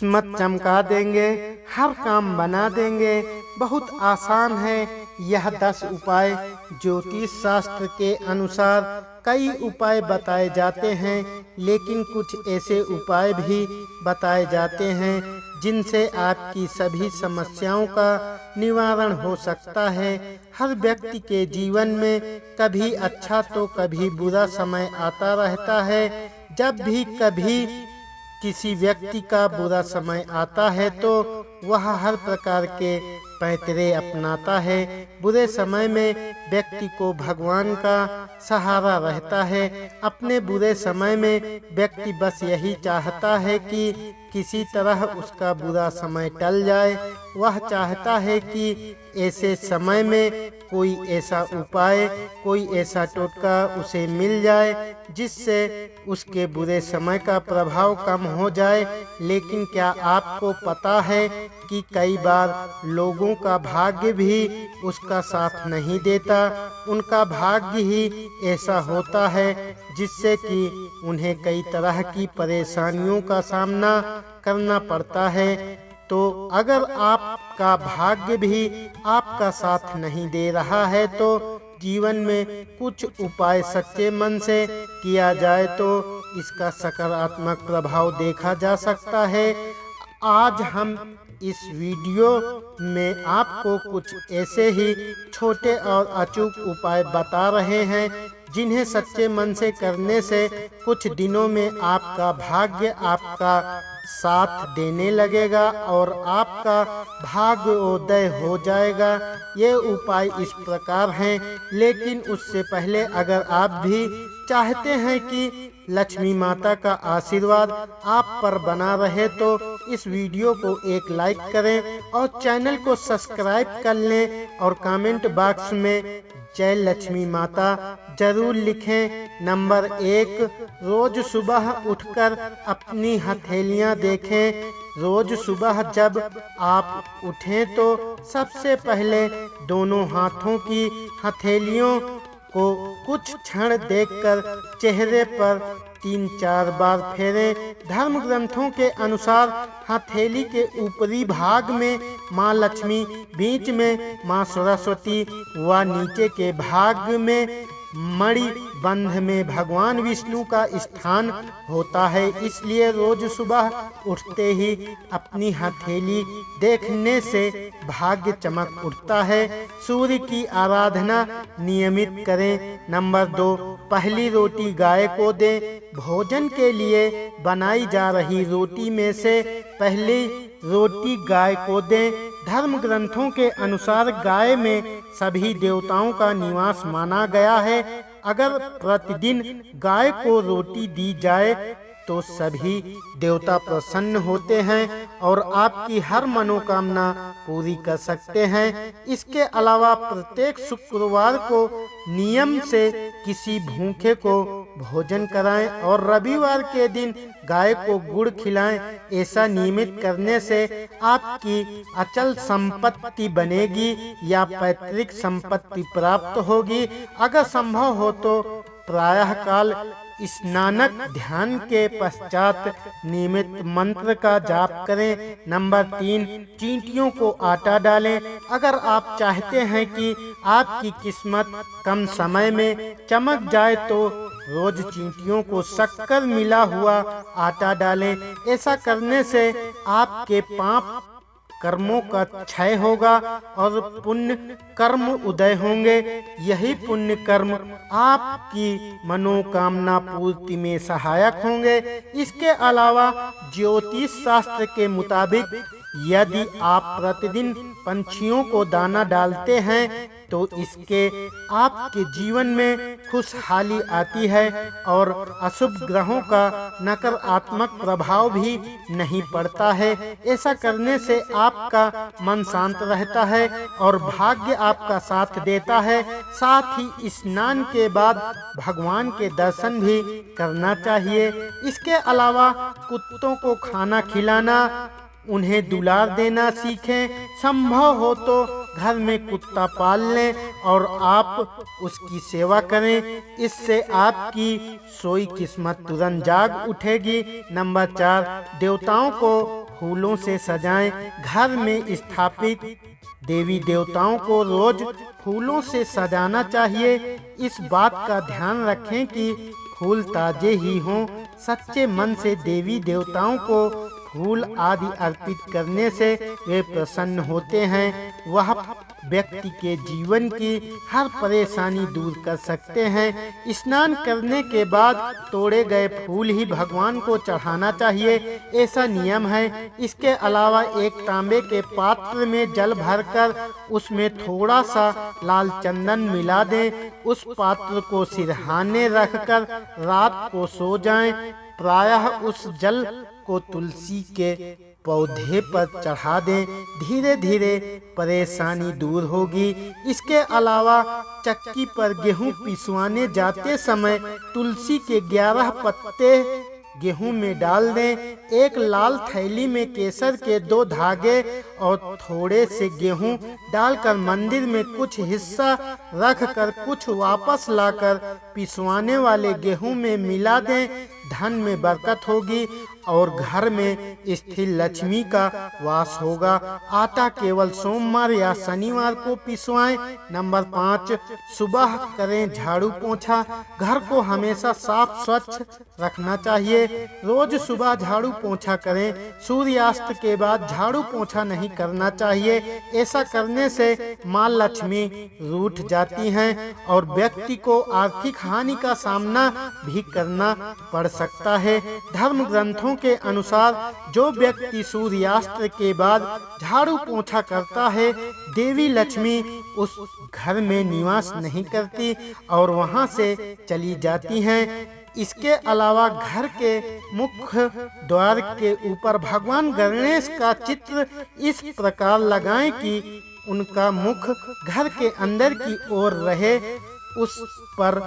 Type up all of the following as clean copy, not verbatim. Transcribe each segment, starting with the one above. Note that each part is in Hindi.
किस्मत चमका देंगे, हर काम बना देंगे। बहुत आसान है यह 10 उपाय। ज्योतिष शास्त्र के अनुसार कई उपाय बताए जाते हैं, लेकिन कुछ ऐसे उपाय भी बताए जाते हैं जिनसे आपकी सभी समस्याओं का निवारण हो सकता है। हर व्यक्ति के जीवन में कभी अच्छा तो कभी बुरा समय आता रहता है। जब भी कभी किसी व्यक्ति का बुरा समय आता है तो वह हर प्रकार के पैंतरे अपनाता है। बुरे समय में व्यक्ति को भगवान का सहारा रहता है। अपने बुरे समय में व्यक्ति बस यही चाहता है कि किसी तरह उसका बुरा समय टल जाए। वह चाहता है कि ऐसे समय में कोई ऐसा उपाय, कोई ऐसा टोटका उसे मिल जाए जिससे उसके बुरे समय का प्रभाव कम हो जाए। लेकिन क्या आपको पता है कि कई बार लोगों का भाग्य भी उसका साथ नहीं देता। उनका भाग्य ही ऐसा होता है जिससे कि उन्हें कई तरह की परेशानियों का सामना करना पड़ता है। तो अगर आपका भाग्य भी आपका साथ नहीं दे रहा है तो जीवन में कुछ उपाय सच्चे मन से किया जाए तो इसका सकारात्मक प्रभाव देखा जा सकता है। आज हम इस वीडियो में आपको कुछ ऐसे ही छोटे और अचूक उपाय बता रहे हैं जिन्हें सच्चे मन से करने से कुछ दिनों में आपका भाग्य आपका साथ देने लगेगा और आपका भाग्योदय हो जाएगा। ये उपाय इस प्रकार हैं, लेकिन उससे पहले अगर आप भी चाहते हैं कि लक्ष्मी माता का आशीर्वाद आप पर बना रहे तो इस वीडियो को एक लाइक करें और चैनल को सब्सक्राइब कर लें और कमेंट बॉक्स में जय लक्ष्मी माता जरूर लिखें। नंबर 1, रोज सुबह उठकर अपनी हथेलियां देखें। रोज सुबह जब आप उठें तो सबसे पहले दोनों हाथों की हथेलियों को कुछ क्षण देखकर चेहरे पर 3-4 बार फेरें। धर्म ग्रंथों के अनुसार हथेली के ऊपरी भाग में माँ लक्ष्मी, बीच में माँ सरस्वती व नीचे के भाग में मणि बंध में भगवान विष्णु का स्थान होता है। इसलिए रोज सुबह उठते ही अपनी हथेली देखने से भाग्य चमक उठता है। सूर्य की आराधना नियमित करें। नंबर 2, पहली रोटी गाय को दें। भोजन के लिए बनाई जा रही रोटी में से पहली रोटी गाय को दें। धर्म ग्रंथों के अनुसार गाय में सभी देवताओं का निवास माना गया है। अगर प्रतिदिन गाय को रोटी दी जाए तो सभी देवता प्रसन्न होते हैं और आपकी हर मनोकामना पूरी कर सकते हैं। इसके अलावा प्रत्येक शुक्रवार को नियम से किसी भूखे को भोजन कराएं और रविवार के दिन गाय को गुड़ खिलाएं। ऐसा नियमित करने से आपकी अचल संपत्ति बनेगी या पैतृक संपत्ति प्राप्त होगी। अगर संभव हो तो प्रातः काल स्नानक ध्यान के पश्चात नियमित मंत्र का जाप करें। नंबर 3, चींटियों को आटा डालें। अगर आप चाहते हैं कि आपकी किस्मत कम समय में चमक जाए तो रोज चींटियों को शक्कर मिला हुआ आटा डालें। ऐसा करने से आपके पाप कर्मों का क्षय होगा और पुण्य कर्म उदय होंगे। यही पुण्य कर्म आपकी मनोकामना पूर्ति में सहायक होंगे। इसके अलावा ज्योतिष शास्त्र के मुताबिक यदि आप प्रतिदिन पंछियों को दाना डालते हैं तो इसके आपके जीवन में खुशहाली आती है और अशुभ ग्रहों का नकारात्मक प्रभाव भी नहीं पड़ता है। ऐसा करने से आपका मन शांत रहता है और भाग्य आपका साथ देता है। साथ ही स्नान के बाद भगवान के दर्शन भी करना चाहिए। इसके अलावा कुत्तों को खाना खिलाना, उन्हें दुलार देना सीखें। संभव हो तो घर में कुत्ता पाल लें और आप उसकी सेवा करें। इससे आपकी सोई किस्मत तुरंत जाग उठेगी। नंबर 4, देवताओं को फूलों से सजाएं। घर में स्थापित देवी देवताओं को रोज फूलों से सजाना चाहिए। इस बात का ध्यान रखें कि फूल ताजे ही हों। सच्चे मन से देवी देवताओं को फूल आदि अर्पित करने से वे प्रसन्न होते हैं। वह व्यक्ति के जीवन की हर परेशानी दूर कर सकते हैं। स्नान करने के बाद तोड़े गए फूल ही भगवान को चढ़ाना चाहिए, ऐसा नियम है। इसके अलावा एक तांबे के पात्र में जल भरकर उसमें थोड़ा सा लाल चंदन मिला दें। उस पात्र को सिरहाने रखकर रात को सो जाएं। प्रायः उस जल को तुलसी के पौधे पर चढ़ा दें। धीरे धीरे परेशानी दूर होगी। इसके अलावा चक्की पर गेहूं पिसवाने जाते समय तुलसी के 11 पत्ते गेहूं में डाल दें। एक लाल थैली में केसर के 2 धागे और थोड़े से गेहूं डालकर मंदिर में कुछ हिस्सा रखकर कुछ वापस लाकर पिसवाने वाले गेहूं में मिला दें। धन में बरकत होगी और घर में स्थिर लक्ष्मी का वास होगा। आटा केवल सोमवार या शनिवार को पिसवाएं। नंबर 5, सुबह करें झाड़ू पोंछा। घर को हमेशा साफ स्वच्छ रखना चाहिए। रोज सुबह झाड़ू पोंछा करें। सूर्यास्त के बाद झाड़ू पोंछा नहीं करना चाहिए। ऐसा करने से माँ लक्ष्मी रूठ जाती हैं और व्यक्ति को आर्थिक हानि का सामना भी करना पड़ सकता है। धर्म ग्रंथों के अनुसार जो व्यक्ति सूर्यास्त के बाद झाड़ू पोंछा करता है, देवी लक्ष्मी उस घर में निवास नहीं करती और वहां से चली जाती हैं। इसके अलावा घर के मुख्य द्वार के ऊपर भगवान गणेश का चित्र इस प्रकार लगाएं कि उनका मुख घर के अंदर की ओर रहे। उस पर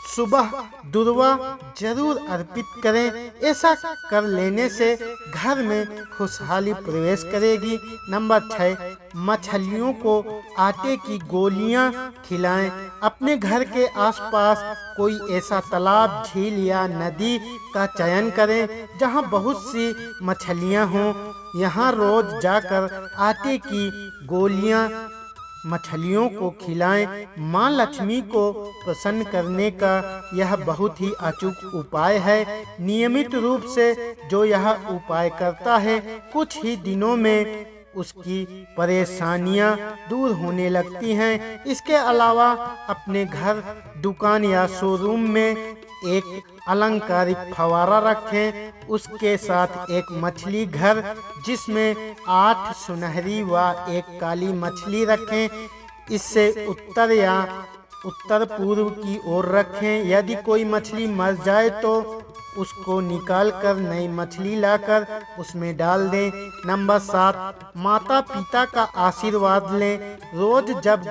सुबह दुर्वा जरूर अर्पित करें। ऐसा कर लेने से घर में खुशहाली प्रवेश करेगी। नंबर 6, मछलियों को आटे की गोलियां खिलाएं। अपने घर के आसपास कोई ऐसा तालाब, झील या नदी का चयन करें जहां बहुत सी मछलियां हों। यहां रोज जाकर आटे की गोलियां मछलियों को खिलाएं। माँ लक्ष्मी को प्रसन्न करने का यह बहुत ही अचूक उपाय है। नियमित रूप से जो यह उपाय करता है, कुछ ही दिनों में उसकी परेशानियां दूर होने लगती हैं। इसके अलावा अपने घर, दुकान या शोरूम में एक अलंकारिक फवारा रखें। उसके साथ एक मछली घर जिसमें 8 सुनहरी व 1 काली मछली रखें। इससे उत्तर या उत्तर पूर्व की ओर रखें। यदि कोई मछली मर जाए तो उसको निकालकर नई मछली लाकर उसमें डाल दें। नंबर 7, माता पिता का आशीर्वाद लें। रोज जब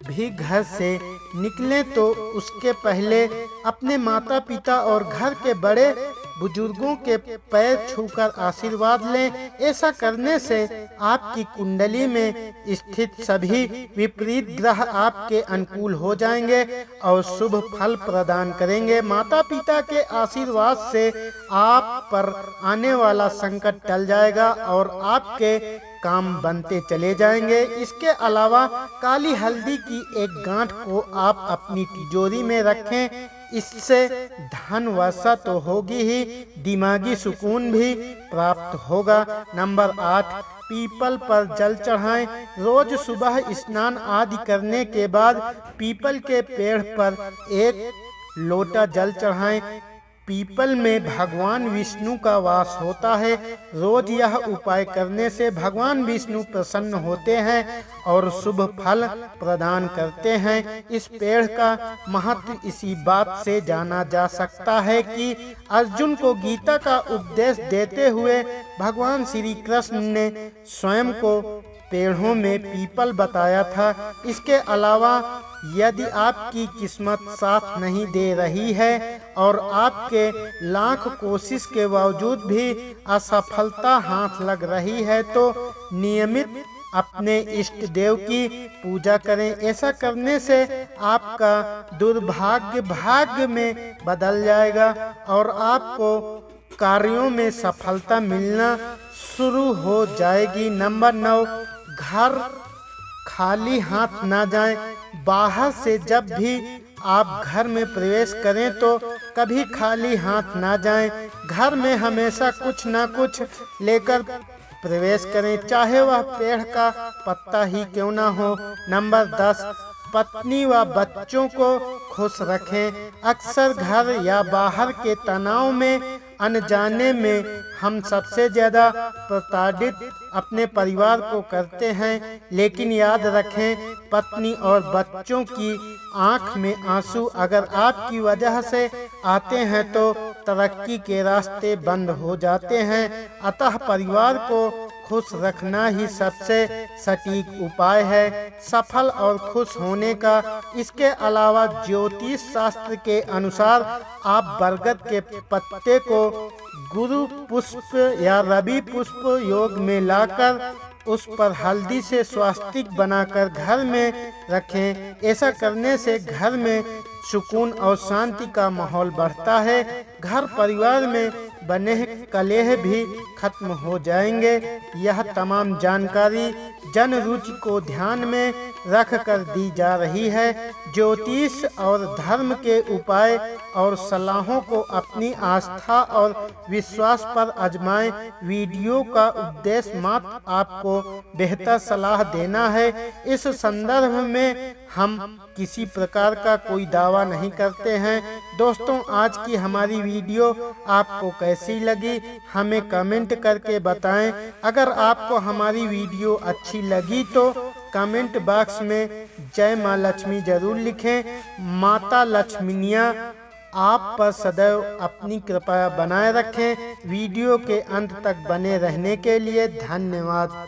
भी घर से निकलें तो उसके पहले अपने माता पिता और घर के बड़े बुजुर्गों के पैर छूकर आशीर्वाद लें। ऐसा करने से आपकी कुंडली में स्थित सभी विपरीत ग्रह आपके अनुकूल हो जाएंगे और शुभ फल प्रदान करेंगे। माता पिता के आशीर्वाद से आप पर आने वाला संकट टल जाएगा और आपके काम बनते चले जाएंगे। इसके अलावा काली हल्दी की एक गांठ को आप अपनी तिजोरी में रखें। इससे धन वर्षा तो होगी ही, दिमागी सुकून भी प्राप्त होगा। नंबर 8, पीपल पर जल चढ़ाएं। रोज सुबह स्नान आदि करने के बाद पीपल के पेड़ पर 1 लोटा जल चढ़ाएं। पीपल में भगवान विष्णु का वास होता है। रोज यह उपाय करने से भगवान विष्णु प्रसन्न होते हैं और शुभ फल प्रदान करते हैं। इस पेड़ का महत्व इसी बात से जाना जा सकता है कि अर्जुन को गीता का उपदेश देते हुए भगवान श्री कृष्ण ने स्वयं को पेड़ों में पीपल बताया था। इसके अलावा यदि आपकी किस्मत साथ नहीं दे रही है और आपके लाख कोशिश के बावजूद भी असफलता हाथ लग रही है तो नियमित अपने इष्ट देव की पूजा करें। ऐसा करने से आपका दुर्भाग्य भाग्य में बदल जाएगा और आपको कार्यों में सफलता मिलना शुरू हो जाएगी। नंबर 9, घर खाली हाथ ना जाएं। बाहर से जब भी आप घर में प्रवेश करें तो कभी खाली हाथ ना जाएं। घर में हमेशा कुछ ना कुछ लेकर प्रवेश करें, चाहे वह पेड़ का पत्ता ही क्यों ना हो। नंबर 10, पत्नी व बच्चों को खुश रखें। अक्सर घर या बाहर के तनाव में अनजाने में हम सबसे ज़्यादा प्रताड़ित अपने परिवार को करते हैं, लेकिन याद रखें, पत्नी और बच्चों की आंख में आंसू अगर आपकी वजह से आते हैं तो तरक्की के रास्ते बंद हो जाते हैं। अतः परिवार को खुश रखना ही सबसे सटीक उपाय है सफल और खुश होने का। इसके अलावा ज्योतिष शास्त्र के अनुसार आप बरगद के पत्ते को गुरु पुष्प या रवि पुष्प योग में लाकर उस पर हल्दी से स्वास्तिक बनाकर घर में रखें। ऐसा करने से घर में सुकून और शांति का माहौल बढ़ता है। घर परिवार में बने कलह भी खत्म हो जाएंगे। यह तमाम जानकारी जन रुचि को ध्यान में रख कर दी जा रही है। ज्योतिष और धर्म के उपाय और सलाहों को अपनी आस्था और विश्वास पर आजमाएं। वीडियो का उद्देश्य मात्र आपको बेहतर सलाह देना है। इस संदर्भ में हम किसी प्रकार का कोई दावा नहीं करते हैं। दोस्तों, आज की हमारी वीडियो आपको कैसी लगी हमें कमेंट करके बताएं। अगर आपको हमारी वीडियो अच्छी लगी तो कमेंट बॉक्स में जय माँ लक्ष्मी जरूर लिखें। माता लक्ष्मीनिया आप पर सदैव अपनी कृपा बनाए रखें। वीडियो के अंत तक बने रहने के लिए धन्यवाद।